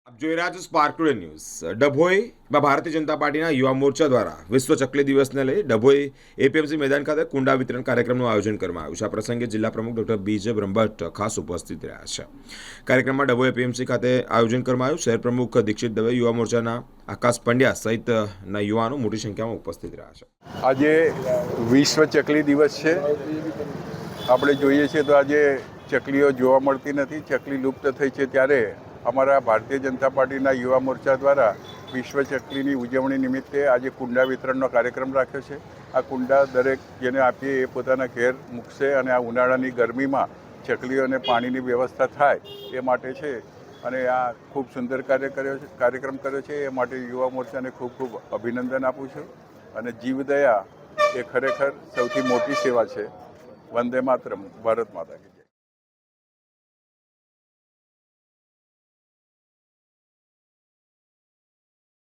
આપ જોઈ રહ્યા છો spark today news. ડભોઈમાં Bharatiya Janata પાર્ટીના યુવા મોરચા દ્વારા વિશ્વ ચકલી દિવસને લઈ ડભોઈ એપીએમસી મેદાન ખાતે કુંડા વિતરણ કાર્યક્રમનું આયોજન કરવામાં આવ્યું છે। આ પ્રસંગે જિલ્લા પ્રમુખ ડોક્ટર બીજે બ્રહ્મભટ્ટ ખાસ ઉપસ્થિત રહ્યા છે। કાર્યક્રમમાં ડભોઈ એપીએમસી ખાતે આયોજન કરવામાં આવ્યું। શહેર પ્રમુખ દીક્ષિત દવે, યુવા મોરચાના આકાશ પંડ્યા સહિતના યુવાનો મોટી સંખ્યામાં ઉપસ્થિત રહ્યા છે। આજે વિશ્વ ચકલી દિવસ છે। આપણે જોઈએ છીએ તો આજે ચકલીઓ જોવા મળતી નથી, ચકલી લુપ્ત થઈ છે। ત્યારે અમારા ભારતીય જનતા પાર્ટીના યુવા મોરચા દ્વારા વિશ્વ ચકલીની ઉજવણી નિમિત્તે આજે કુંડા વિતરણનો કાર્યક્રમ રાખ્યો છે। આ કુંડા દરેક જેને આપીએ એ પોતાના ઘેર મૂકશે અને આ ઉનાળાની ગરમીમાં ચકલીઓને પાણીની વ્યવસ્થા થાય એ માટે છે અને આ ખૂબ સુંદર કાર્યક્રમ કર્યો છે। એ માટે યુવા મોરચાને ખૂબ ખૂબ અભિનંદન આપું છું અને જીવદયા એ ખરેખર સૌથી મોટી સેવા છે। વંદે માતરમ, ભારત માતા કી।